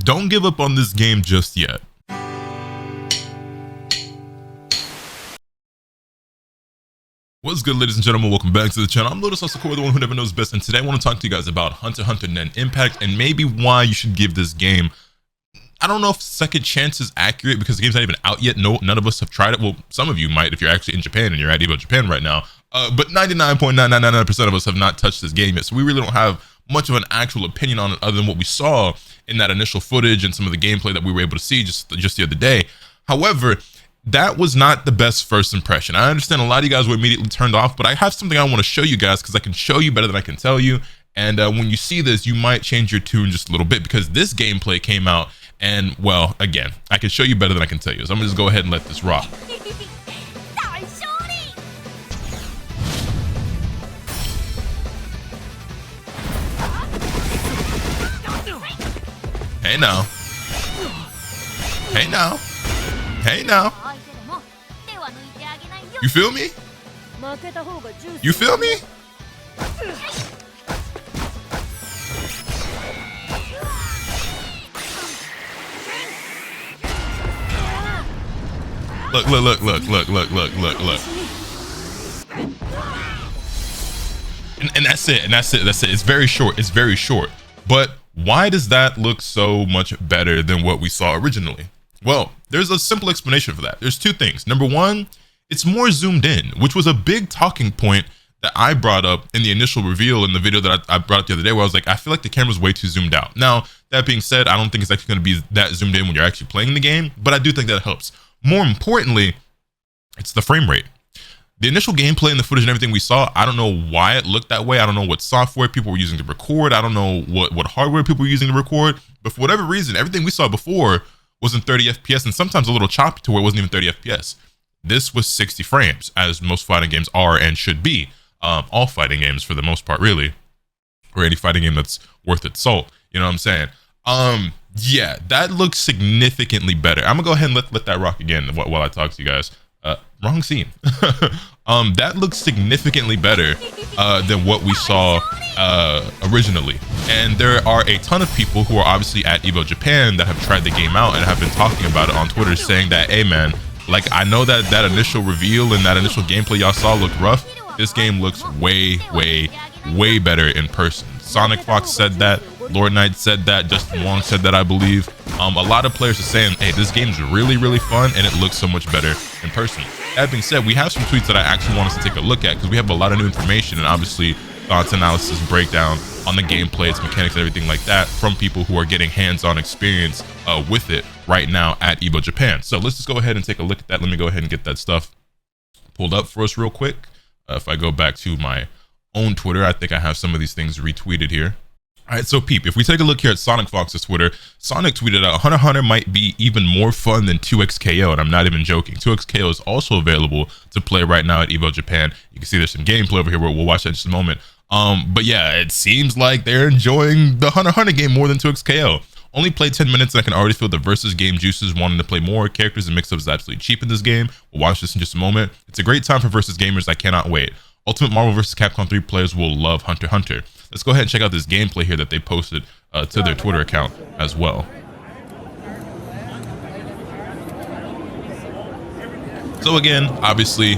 don't give up on this game just yet. What's good, ladies and gentlemen? Welcome back to the channel. I'm LotusAsakura, the one who never knows best, and today I want to talk to you guys about Hunter x Hunter Net Impact and maybe why you should give this game, I don't know if second chance is accurate because the game's not even out yet. No, none of us have tried it. Well, some of you might if you're actually in Japan and you're at Evo Japan right now. But 99.9999% of us have not touched this game yet. So we really don't have much of an actual opinion on it other than what we saw in that initial footage and some of the gameplay that we were able to see just the other day. However, that was not the best first impression. I understand a lot of you guys were immediately turned off, but I have something I want to show you guys because I can show you better than I can tell you. And when you see this, you might change your tune just a little bit because this gameplay came out and, well, again, I can show you better than I can tell you. So I'm gonna just go ahead and let this rock. Hey now. Hey now. Hey now. You feel me? You feel me? Look. And that's it. It's very short. But why does that look so much better than what we saw originally? Well, there's a simple explanation for that. There's two things. Number one, it's more zoomed in, which was a big talking point that I brought up in the initial reveal in the video that I brought up the other day, where I was like, I feel like the camera's way too zoomed out. Now, that being said, I don't think it's actually going to be that zoomed in when you're actually playing the game, but I do think that helps. More importantly, it's the frame rate. The initial gameplay and the footage and everything we saw, I don't know why it looked that way. I don't know what software people were using to record. I don't know what hardware people were using to record. But for whatever reason, everything we saw before was in 30 FPS and sometimes a little choppy to where it wasn't even 30 FPS. This was 60 frames, as most fighting games are and should be. All fighting games for the most part, really. Or any fighting game that's worth its salt. You know what I'm saying? Yeah, that looks significantly better. I'm gonna go ahead and let that rock again while I talk to you guys. Wrong scene. That looks significantly better than what we saw originally. And there are a ton of people who are obviously at Evo Japan that have tried the game out and have been talking about it on Twitter, saying that, hey man, like, I know that initial reveal and that initial gameplay y'all saw looked rough. This game looks way better in person. Sonic Fox said that. Lord Knight said that. Justin Wong said that, I believe. A lot of players are saying, hey, this game's really fun and it looks so much better in person. That being said, we have some tweets that I actually want us to take a look at because we have a lot of new information and obviously thoughts, analysis, breakdown on the gameplay, its mechanics, and everything like that from people who are getting hands-on experience with it right now at Evo Japan. So let's just go ahead and take a look at that. Let me go ahead and get that stuff pulled up for us real quick. If I go back to my own Twitter, I think I have some of these things retweeted here. All right, so peep, if we take a look here at Sonic Fox's Twitter, Sonic tweeted out, Hunter x Hunter might be even more fun than 2xKO, and I'm not even joking. 2xKO is also available to play right now at Evo Japan. You can see there's some gameplay over here, we'll watch that in just a moment. But yeah, it seems like they're enjoying the Hunter x Hunter game more than 2xKO. Only played 10 minutes and I can already feel the versus game juices wanting to play more. Characters and mix-ups is absolutely cheap in this game. We'll watch this in just a moment. It's a great time for versus gamers. I cannot wait. Ultimate Marvel vs. Capcom 3 players will love Hunter x Hunter. Let's go ahead and check out this gameplay here that they posted to their Twitter account as well. So again, obviously,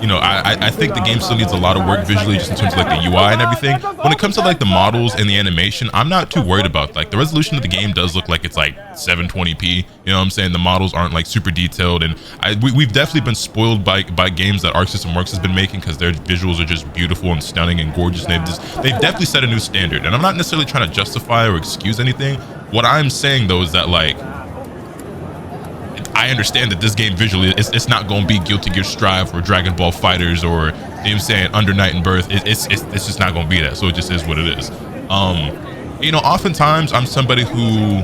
you know, I think the game still needs a lot of work visually, just in terms of like the UI and everything. When it comes to like the models and the animation, I'm not too worried about, like, the resolution of the game does look like it's like 720p. You know what I'm saying? The models aren't like super detailed, and we've definitely been spoiled by games that Arc System Works has been making because their visuals are just beautiful and stunning and gorgeous. And they've definitely set a new standard. And I'm not necessarily trying to justify or excuse anything. What I'm saying though is that, like, I understand that this game visually, it's not going to be Guilty Gear Strive or Dragon Ball Fighters or, you know what I'm saying, Under Night and Birth. It's just not going to be that. So it just is what it is. You know, oftentimes I'm somebody who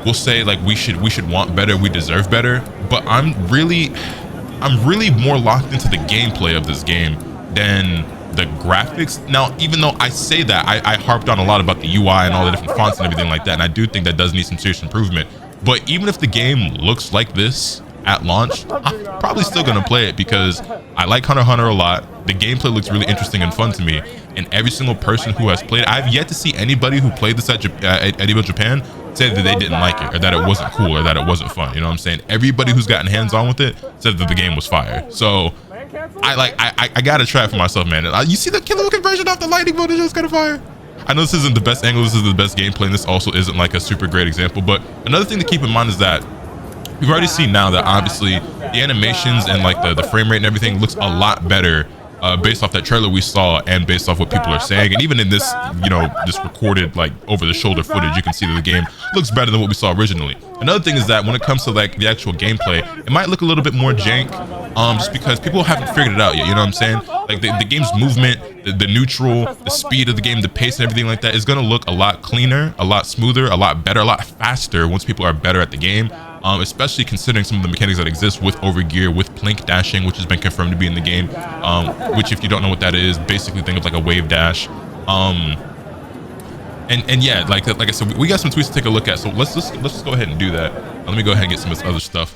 will say, like, we should want better, we deserve better. But I'm really more locked into the gameplay of this game than the graphics. Now, even though I say that, I harped on a lot about the UI and all the different fonts and everything like that, and I do think that does need some serious improvement. But even if the game looks like this at launch, I'm probably still gonna play it because I like Hunter x Hunter a lot. The gameplay looks really interesting and fun to me, and every single person who has played, I've yet to see anybody who played this at Evo Japan say that they didn't like it or that it wasn't cool or that it wasn't fun. You know what I'm saying? Everybody who's gotten hands on with it said that the game was fire. So I gotta try it for myself, man. You see the killer conversion off the lightning bolt is just kind of fire. I know this isn't the best angle, this is the best gameplay, and this also isn't like a super great example, but another thing to keep in mind is that we've already seen now that obviously the animations and like the frame rate and everything looks a lot better based off that trailer we saw and based off what people are saying. And even in this, you know, this recorded like over the shoulder footage, you can see that the game looks better than what we saw originally. Another thing is that when it comes to like the actual gameplay, it might look a little bit more jank just because people haven't figured it out yet. You know what I'm saying? Like the game's movement, the neutral, the speed of the game, the pace and everything like that is going to look a lot cleaner, a lot smoother, a lot better, a lot faster once people are better at the game. Especially considering some of the mechanics that exist with overgear, with plink dashing, which has been confirmed to be in the game, which if you don't know what that is, basically think of like a wave dash. And yeah, like I said, we got some tweets to take a look at, so let's just go ahead and do that. Let me go ahead and get some of this other stuff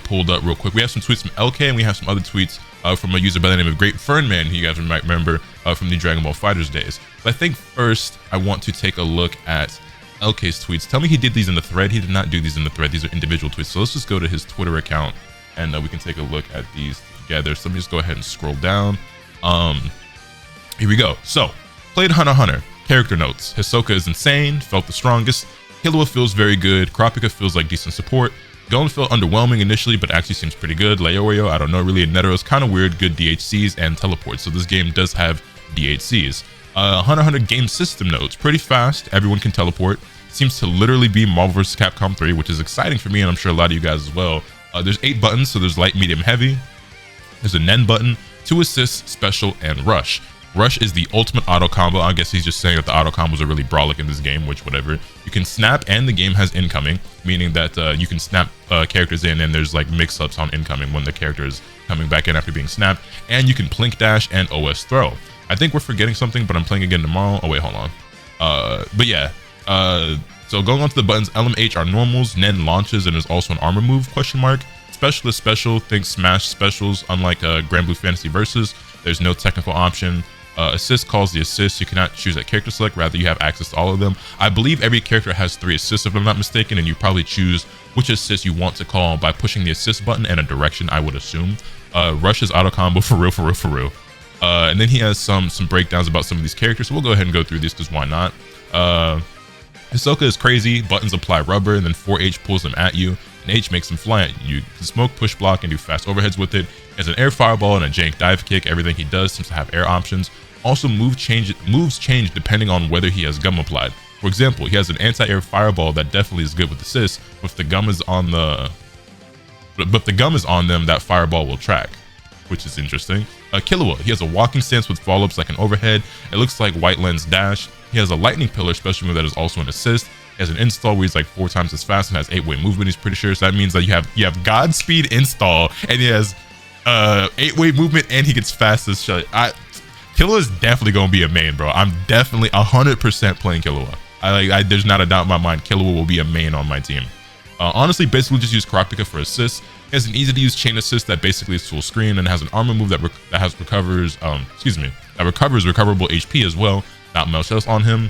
pulled up real quick. We have some tweets from LK, and we have some other tweets from a user by the name of Great FMan, who you guys might remember from the Dragon Ball FighterZ days. But I think first I want to take a look at LK's tweets. Tell me he did these in the thread. He did not do these in the thread. These are individual tweets. So let's just go to his Twitter account and we can take a look at these together. So let me just go ahead and scroll down. Here we go. So, played Hunter x Hunter. Character notes. Hisoka is insane. Felt the strongest. Killua feels very good. Kurapika feels like decent support. Gon felt underwhelming initially, but actually seems pretty good. Leorio, I don't know really. And Netero's kind of weird. Good DHCs and teleports. So this game does have DHCs. Hunter x Hunter game system notes. Pretty fast. Everyone can teleport. Seems to literally be Marvel vs. Capcom 3, which is exciting for me, and I'm sure a lot of you guys as well. There's 8 buttons, so there's light, medium, heavy. There's a Nen button, 2 assists, special, and rush. Rush is the ultimate auto combo. I guess he's just saying that the auto combos are really brolic in this game, which whatever. You can snap, and the game has incoming, meaning that you can snap characters in, and there's like mix-ups on incoming when the character is coming back in after being snapped. And you can plink dash and OS throw. I think we're forgetting something, but I'm playing again tomorrow. Oh wait, hold on. But yeah. So going on to the buttons, LMH are normals, Nen launches, and there's also an armor move, question mark. Specialist special, think smash specials, unlike Grand Blue Fantasy Versus, there's no technical option. Assist calls the assist, you cannot choose a character select, rather you have access to all of them. I believe every character has 3 assists if I'm not mistaken, and you probably choose which assist you want to call by pushing the assist button in a direction, I would assume. Rush is auto combo for real. And then he has some breakdowns about some of these characters, so we'll go ahead and go through these because why not. Hisoka is crazy, buttons apply rubber, and then 4H pulls them at you, and H makes them fly at you. You can smoke, push block, and do fast overheads with it. He has an air fireball and a jank dive kick. Everything he does seems to have air options. Also, moves change depending on whether he has gum applied. For example, he has an anti-air fireball that definitely is good with assists, but if the gum is on them, that fireball will track, which is interesting. Killua, he has a walking stance with follow-ups like an overhead. It looks like White Lens dash. He has a lightning pillar special move that is also an assist. He has an install where he's like 4 times as fast and has 8-way movement, he's pretty sure. So that means that you have Godspeed install, and he has 8-way movement, and he gets fast as shit. Killua is definitely gonna be a main, bro. I'm definitely 100% playing Killua. There's not a doubt in my mind Killua will be a main on my team. Honestly, basically just use Kurapika for assists. He has an easy to use chain assist that basically is full screen, and has an armor move that recovers recoverable HP as well. Not much else on him.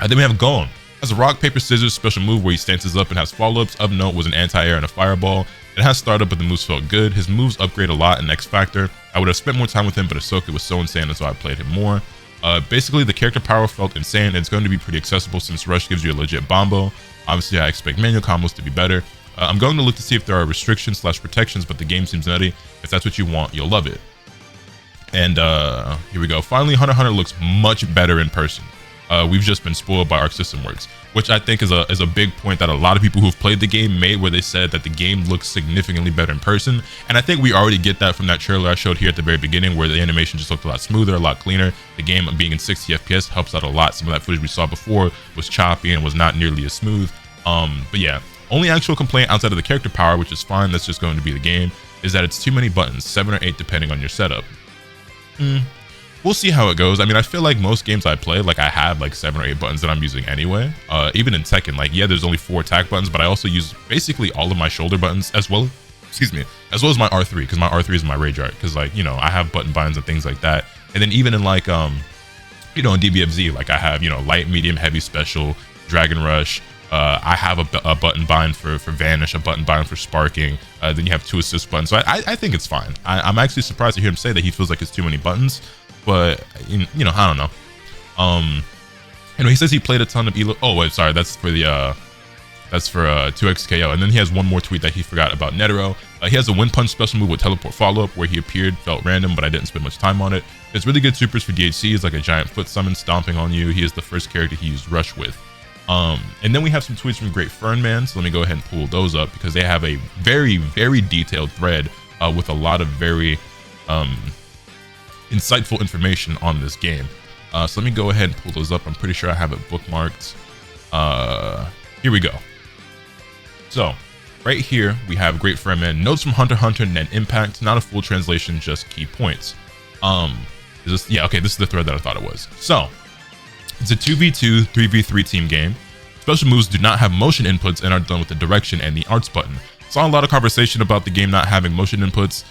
And then we have Gon. Has a rock, paper, scissors special move where he stances up and has follow-ups. Of note was an anti-air and a fireball. It has startup, but the moves felt good. His moves upgrade a lot in X Factor. I would have spent more time with him, but Ahsoka was so insane, and so I played him more. Basically, the character power felt insane, and it's going to be pretty accessible since Rush gives you a legit bombo. Obviously, I expect manual combos to be better. I'm going to look to see if there are restrictions/protections, but the game seems nutty. If that's what you want, you'll love it. And here we go. Finally, Hunter x Hunter looks much better in person. We've just been spoiled by Arc System Works, which I think is a big point that a lot of people who've played the game made, where they said that the game looks significantly better in person. And I think we already get that from that trailer I showed here at the very beginning, where the animation just looked a lot smoother, a lot cleaner. The game being in 60 FPS helps out a lot. Some of that footage we saw before was choppy and was not nearly as smooth. But yeah, only actual complaint outside of the character power, which is fine, that's just going to be the game, is that it's too many buttons, 7 or 8 depending on your setup. We'll see how it goes. I mean, I feel like most games I play, like I have like 7 or 8 buttons that I'm using anyway. Even in Tekken, like, yeah, there's only 4 attack buttons, but I also use basically all of my shoulder buttons as well. Excuse me, as well as my R3, because my R3 is my rage art. Because, like, you know, I have button binds and things like that. And then even in like, you know, in DBFZ, like I have, you know, light, medium, heavy, special, Dragon Rush, I have a button bind for Vanish, a button bind for Sparking. Then you have 2 assist buttons. So I think it's fine. I'm actually surprised to hear him say that he feels like it's too many buttons. But, you know, I don't know. Anyway, he says he played a ton of Elo. Oh, wait, sorry. That's for the... That's for 2xKO. And then he has one more tweet that he forgot about Netero. He has a Wind Punch special move with Teleport follow-up where he appeared, felt random, but I didn't spend much time on it. It's really good supers for DHC. It's like a giant foot summon stomping on you. He is the first character he used Rush with. And then we have some tweets from Great FMan. So let me go ahead and pull those up because they have a very, very detailed thread with a lot of very insightful information on this game. So let me go ahead and pull those up. I'm pretty sure I have it bookmarked. Here we go. So, right here, we have Great FMan, notes from Hunter x Hunter, Net Impact, not a full translation, just key points. Is this, yeah, okay, this is the thread that I thought it was. So, it's a 2v2, 3v3 team game. Special moves do not have motion inputs and are done with the direction and the arts button. Saw a lot of conversation about the game not having motion inputs.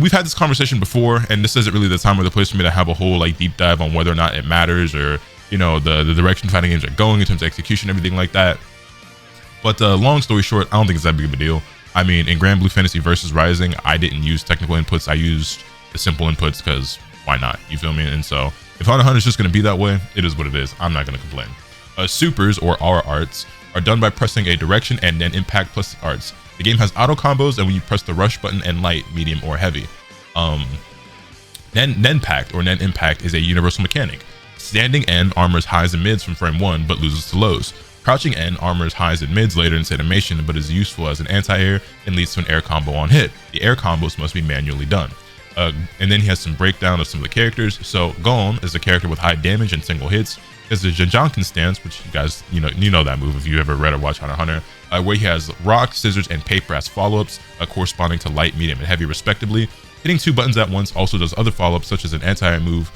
We've had this conversation before, and this isn't really the time or the place for me to have a whole like deep dive on whether or not it matters or, you know, the direction fighting games are going in terms of execution, everything like that. But long story short, I don't think it's that big of a deal. I mean, in Grand Blue Fantasy versus Rising, I didn't use technical inputs. I used the simple inputs because why not? You feel me? And so if Hunter x Hunter is just going to be that way, it is what it is. I'm not going to complain. Supers, or R arts, are done by pressing a direction and then impact plus arts. The game has auto combos, and when you press the rush button and light, medium, or heavy. Nenpact, or Nen Impact, is a universal mechanic. Standing N armors highs and mids from frame 1, but loses to lows. Crouching N armors highs and mids later in its animation, but is useful as an anti-air and leads to an air combo on hit. The air combos must be manually done. And then he has some breakdown of some of the characters. So Gon is a character with high damage and single hits. There's the Jajanken stance, which you guys, you know that move if you ever read or watched Hunter x Hunter, where he has rock, scissors, and paper as follow-ups, corresponding to light, medium, and heavy respectively. Hitting 2 buttons at once also does other follow-ups, such as an anti-air move.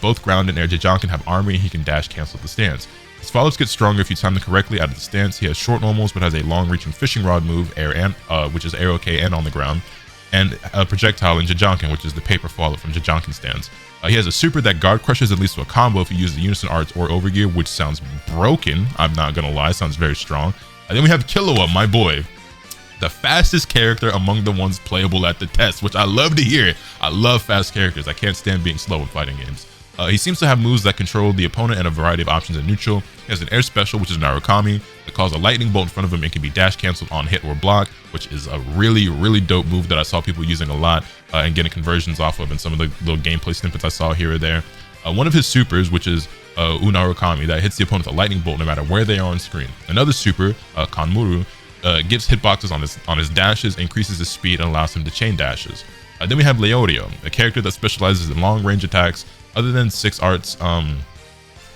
Both ground and air Jajanken have armor, and he can dash cancel the stance. His follow-ups get stronger if you time them correctly out of the stance. He has short normals, but has a long-reaching fishing rod move, air and which is air okay and on the ground, and a projectile in Jajanken, which is the paper follow-up from Jajanken stance. He has a super that guard crushes and leads to a combo if you use the Unison Arts or Overgear, which sounds broken. I'm not gonna lie, sounds very strong. And then we have Killua, my boy, the fastest character among the ones playable at the test, which I love to hear. I love fast characters. I can't stand being slow in fighting games. He seems to have moves that control the opponent and a variety of options in neutral. He has an air special, which is Narukami, that calls a lightning bolt in front of him and can be dash canceled on hit or block, which is a really, really dope move that I saw people using a lot and getting conversions off of in some of the little gameplay snippets I saw here or there. One of his supers, which is Unarukami, that hits the opponent with a lightning bolt no matter where they are on screen. Another super, Kanmuru, gives hitboxes on his dashes, increases his speed, and allows him to chain dashes. Then we have Leorio, a character that specializes in long range attacks. Other than 6 arts,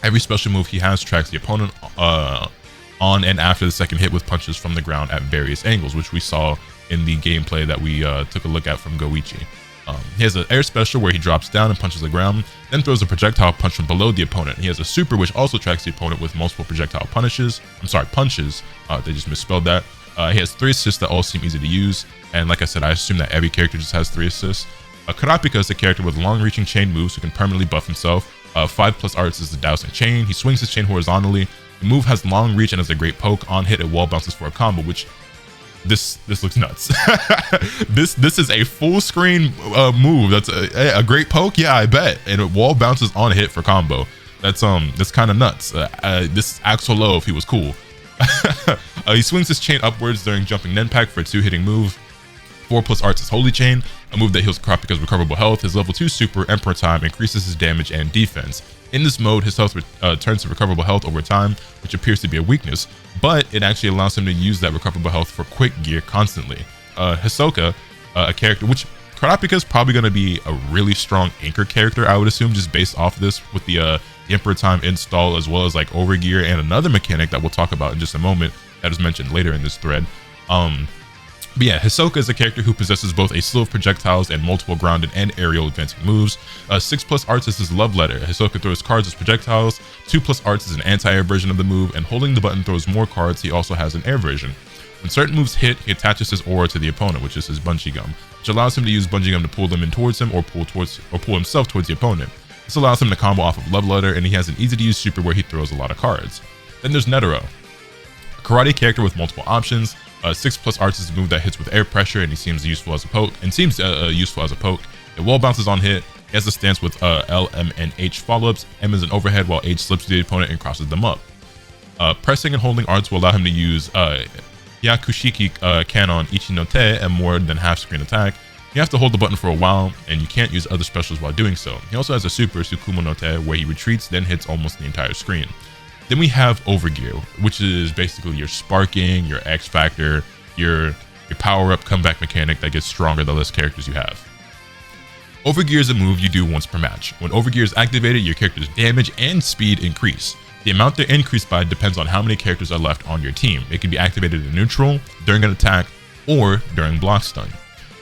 every special move he has tracks the opponent on and after the second hit with punches from the ground at various angles, which we saw in the gameplay that we took a look at from Goichi. He has an air special where he drops down and punches the ground, then throws a projectile punch from below the opponent. He has a super which also tracks the opponent with multiple projectile punches. They just misspelled that. He has 3 assists that all seem easy to use, and like I said, I assume that every character just has 3 assists. Kurapika is a character with long-reaching chain moves who can permanently buff himself. 5+ arts is the dousing chain. He swings his chain horizontally. The move has long reach and has a great poke. On hit, it wall bounces for a combo, which this looks nuts. this is a full screen move. That's a great poke. Yeah, I bet. And it wall bounces on hit for combo. That's kind of nuts. This acts so low if he was cool. He swings his chain upwards during jumping Nenpack for a 2-hitting move. 4+ arts is Holy Chain, a move that heals Kurapika's recoverable health. His level 2 super, Emperor Time, increases his damage and defense. In this mode, his health turns to recoverable health over time, which appears to be a weakness, but it actually allows him to use that recoverable health for quick gear constantly. Hisoka, a character which Kurapika is probably going to be a really strong anchor character, I would assume, just based off this with the Emperor Time install, as well as like overgear and another mechanic that we'll talk about in just a moment that is mentioned later in this thread. But yeah, Hisoka is a character who possesses both a slew of projectiles and multiple grounded and aerial advancing moves. 6+ arts is his love letter. Hisoka throws cards as projectiles. 2+ arts is an anti-air version of the move, and holding the button throws more cards. He also has an air version. When certain moves hit, he attaches his aura to the opponent, which is his bungee gum, which allows him to use bungee gum to pull them in towards him or pull himself towards the opponent. This allows him to combo off of love letter, and he has an easy to use super where he throws a lot of cards. Then there's Netero, a karate character with multiple options. 6+ arts is a move that hits with air pressure, and he seems useful as a poke. It wall bounces on hit. He has a stance with L, M, and H follow-ups. M is an overhead while H slips to the opponent and crosses them up. Pressing and holding arts will allow him to use Yakushiki Canon Ichinote and more than half screen attack. You have to hold the button for a while, and you can't use other specials while doing so. He also has a super Tsukumo no Te where he retreats, then hits almost the entire screen. Then we have Overgear, which is basically your sparking, your X Factor, your power-up comeback mechanic that gets stronger the less characters you have. Overgear is a move you do once per match. When Overgear is activated, your character's damage and speed increase. The amount they're increased by depends on how many characters are left on your team. It can be activated in neutral, during an attack, or during block stun.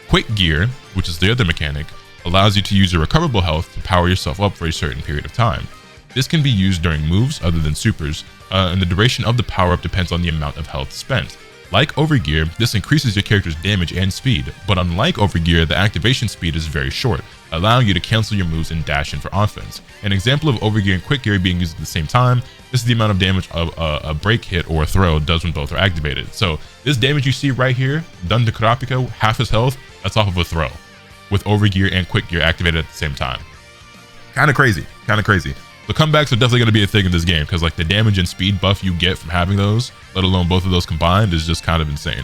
Quick Gear, which is the other mechanic, allows you to use your recoverable health to power yourself up for a certain period of time. This can be used during moves other than supers, and the duration of the power-up depends on the amount of health spent. Like Overgear, this increases your character's damage and speed, but unlike Overgear, the activation speed is very short, allowing you to cancel your moves and dash in for offense. An example of Overgear and Quick Gear being used at the same time, this is the amount of damage a break hit or a throw does when both are activated. So this damage you see right here, done to Kurapika, half his health, that's off of a throw, with Overgear and Quick Gear activated at the same time. Kinda crazy. The comebacks are definitely going to be a thing in this game, because like the damage and speed buff you get from having those, let alone both of those combined, is just kind of insane.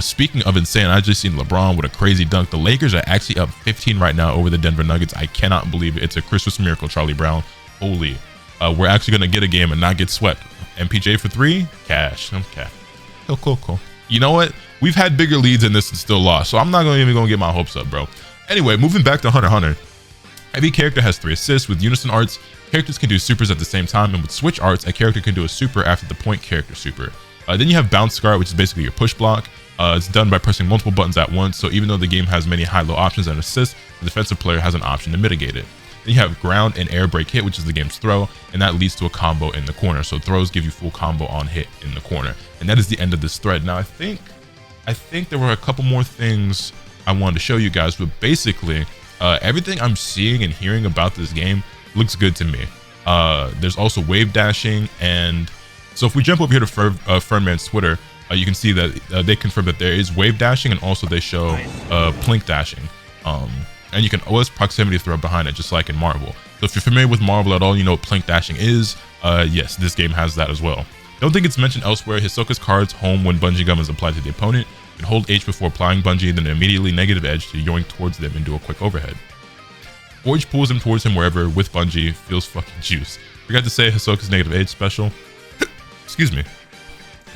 Speaking of insane, I just seen LeBron with a crazy dunk. The Lakers are actually up 15 right now over the Denver Nuggets. I cannot believe it. It's a Christmas miracle, Charlie Brown. Holy. We're actually going to get a game and not get swept. MPJ for 3? Cash. Okay. Cool. You know what? We've had bigger leads in this and still lost, so I'm not even going to get my hopes up, bro. Anyway, moving back to Hunter x Hunter. Every character has 3 assists. With unison arts, characters can do supers at the same time, and with switch arts, a character can do a super after the point character super. Then you have bounce guard, which is basically your push block. It's done by pressing multiple buttons at once, so even though the game has many high-low options and assists, the defensive player has an option to mitigate it. Then you have ground and air break hit, which is the game's throw, and that leads to a combo in the corner. So throws give you full combo on hit in the corner, and that is the end of this thread. Now I think there were a couple more things I wanted to show you guys, but basically everything I'm seeing and hearing about this game looks good to me. There's also wave dashing, and so if we jump over here to FMan's Twitter, you can see that they confirm that there is wave dashing, and also they show plink dashing. And you can always proximity throw behind it, just like in Marvel. So if you're familiar with Marvel at all, you know what plink dashing is. Yes, this game has that as well. Don't think it's mentioned elsewhere. Hisoka's cards home when bungee gum is applied to the opponent. You can hold H before applying bungee, then immediately negative edge to yoink towards them and do a quick overhead. Forge pulls him towards him wherever with bungee, feels fucking juice. Forgot to say Hisoka's negative edge special. Excuse me.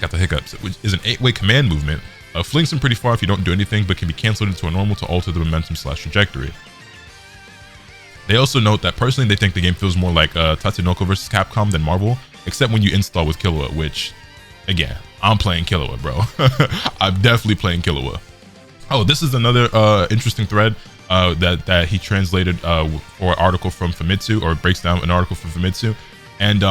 Got the hiccups, which is an 8-way command movement. Flings him pretty far if you don't do anything, but can be cancelled into a normal to alter the momentum/trajectory. They also note that personally they think the game feels more like Tatsunoko vs Capcom than Marvel, except when you install with Killua, which, again, I'm playing Killua, bro. I'm definitely playing Killua. Oh, this is another interesting thread that he translated for an article from Famitsu, or breaks down an article from Famitsu. And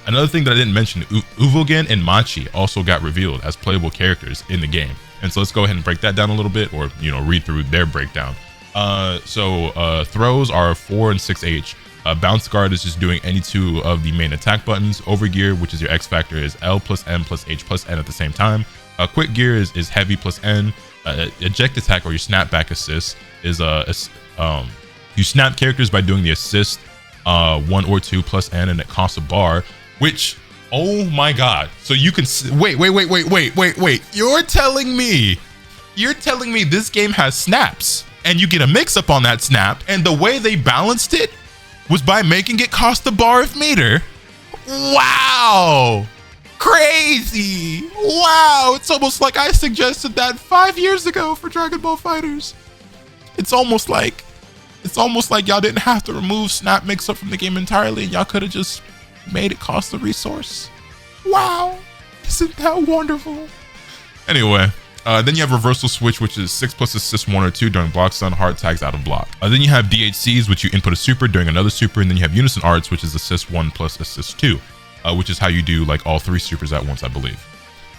another thing that I didn't mention, Uvogen and Machi also got revealed as playable characters in the game. And so let's go ahead and break that down a little bit, or, you know, read through their breakdown. Throws are 4 and 6H. Bounce guard is just doing any 2 of the main attack buttons. Overgear, which is your X factor, is L plus M plus H plus N at the same time. Quick gear is heavy plus N. Eject attack, or your snapback assist, is you snap characters by doing the assist 1 or 2 plus N, and it costs a bar, which, oh my god. So you can wait. You're telling me this game has snaps, and you get a mix up on that snap, and the way they balanced it was by making it cost a bar of meter? Wow. Crazy. Wow. It's almost like I suggested that 5 years ago for Dragon Ball FighterZ. It's almost like y'all didn't have to remove snap mix-up from the game entirely, and y'all could have just made it cost the resource. Wow, isn't that wonderful? Anyway, then you have reversal switch, which is 6 plus assist 1 or 2 during block stun, hard tags out of block. Then you have DHCs, which you input a super during another super, and then you have unison arts, which is assist 1 plus assist 2, which is how you do like all 3 supers at once, I believe.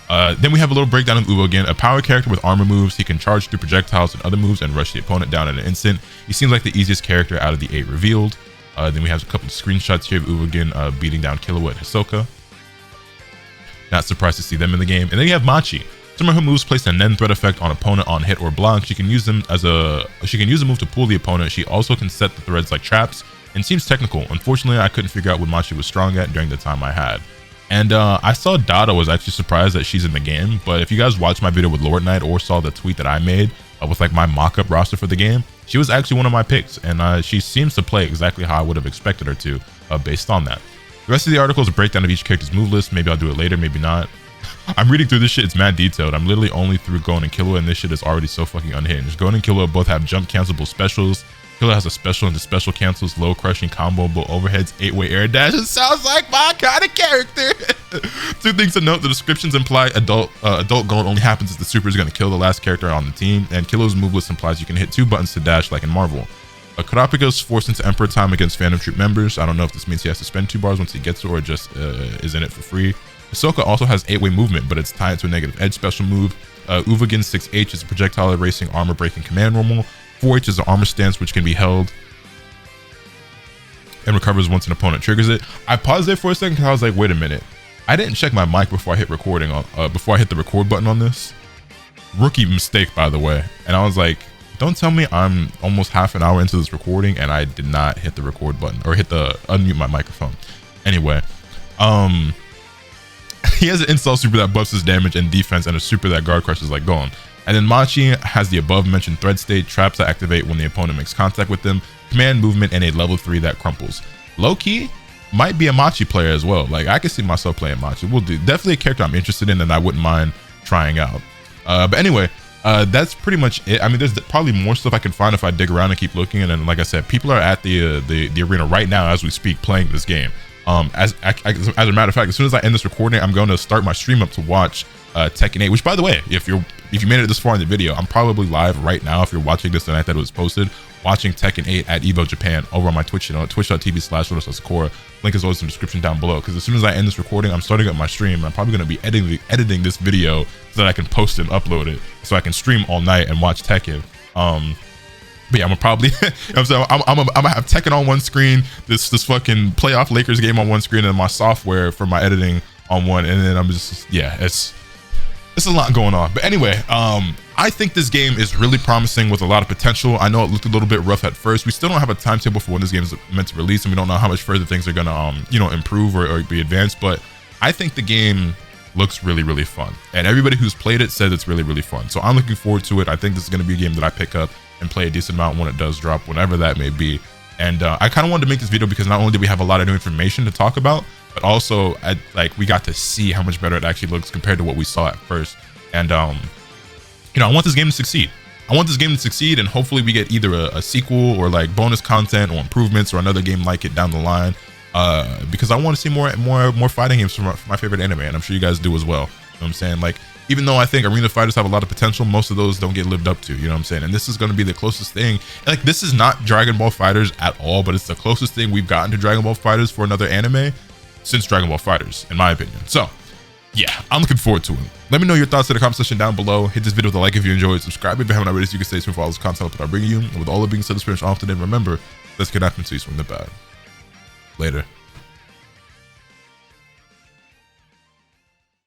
Then we have a little breakdown of Uvogen, a power character with armor moves. He can charge through projectiles and other moves and rush the opponent down in an instant. He seems like the easiest character out of the 8 revealed. Then we have a couple of screenshots here of Uvogen beating down Killua and Hisoka. Not surprised to see them in the game. And then you have Machi. Some of her moves place a Nen threat effect on opponent on hit or block. She can use them as she can use a move to pull the opponent. She also can set the threads like traps and seems technical. Unfortunately, I couldn't figure out what Machi was strong at during the time I had. And I saw Dada was actually surprised that she's in the game, but if you guys watched my video with Lord Knight or saw the tweet that I made with like my mock-up roster for the game, she was actually one of my picks, and she seems to play exactly how I would have expected her to based on that. The rest of the article is a breakdown of each character's move list. Maybe I'll do it later, maybe not. I'm reading through this shit, it's mad detailed. I'm literally only through Gon and Killua, and this shit is already so fucking unhinged. Gon and Killua both have jump cancelable specials. Killua has a special into special cancels, low crushing, comboable overheads, 8-way air dash. It sounds like my kind of character. 2 things to note: the descriptions imply adult Gon only happens if the super is going to kill the last character on the team, and Killua's move list implies you can hit 2 buttons to dash like in Marvel. Kurapika's forced into Emperor time against Phantom Troop members. I don't know if this means he has to spend 2 bars once he gets it or just is in it for free. Ahsoka also has 8-way movement, but it's tied to a negative edge special move. Uvagin's 6H is a projectile erasing, armor breaking command normal. 4H is an armor stance which can be held and recovers once an opponent triggers it. I paused there for a second because I was like, wait a minute. I didn't check my mic before I hit recording before I hit the record button on this. Rookie mistake, by the way. And I was like, don't tell me I'm almost half an hour into this recording and I did not hit the record button or hit the unmute my microphone. Anyway, he has an insult super that buffs his damage and defense and a super that guard crushes like Gon. And then Machi has the above mentioned thread state, traps that activate when the opponent makes contact with them, command movement, and a level 3 that crumples. Low-key might be a Machi player as well. Like, I can see myself playing Machi. We'll do definitely a character I'm interested in and I wouldn't mind trying out. But anyway, that's pretty much it. I mean, there's probably more stuff I can find if I dig around and keep looking. And then, like I said, people are at the arena right now as we speak playing this game. As a matter of fact, as soon as I end this recording, I'm going to start my stream up to watch Tekken 8, which, by the way, if you made it this far in the video, I'm probably live right now if you're watching this the night that it was posted, watching Tekken 8 at Evo Japan over on my Twitch channel, twitch.tv/LotusAsakura. Link is always in the description down below, because as soon as I end this recording, I'm starting up my stream, and I'm probably going to be editing this video so that I can post and upload it, so I can stream all night and watch Tekken. But yeah, I'm gonna probably, I'm gonna have Tekken on one screen, this fucking playoff Lakers game on one screen, and my software for my editing on one, and then I'm just, yeah, it's a lot going on. But anyway, I think this game is really promising with a lot of potential. I know it looked a little bit rough at first. We still don't have a timetable for when this game is meant to release, and we don't know how much further things are gonna improve or be advanced, but I think the game looks really, really fun, and everybody who's played it said it's really, really fun. So I'm looking forward to it. I think this is going to be a game that I pick up and play a decent amount when it does drop, whenever that may be. And I kind of wanted to make this video because not only did we have a lot of new information to talk about, but also we got to see how much better it actually looks compared to what we saw at first. And I want this game to succeed. I want this game to succeed, and hopefully we get either a sequel or like bonus content or improvements or another game like it down the line. Because I want to see more fighting games from my favorite anime, and I'm sure you guys do as well. You know what I'm saying? Like, even though I think arena fighters have a lot of potential, most of those don't get lived up to, you know what I'm saying? And this is going to be the closest thing. Like, this is not Dragon Ball FighterZ at all, but it's the closest thing we've gotten to Dragon Ball FighterZ for another anime since Dragon Ball FighterZ, in my opinion. So yeah, I'm looking forward to it. Let me know your thoughts in the comment section down below. Hit this video with a like if you enjoyed. Subscribe if you haven't already so you can stay tuned for all this content that I bring you. And with all of being said, this is often, and remember, let's get up into you from the bad. Later.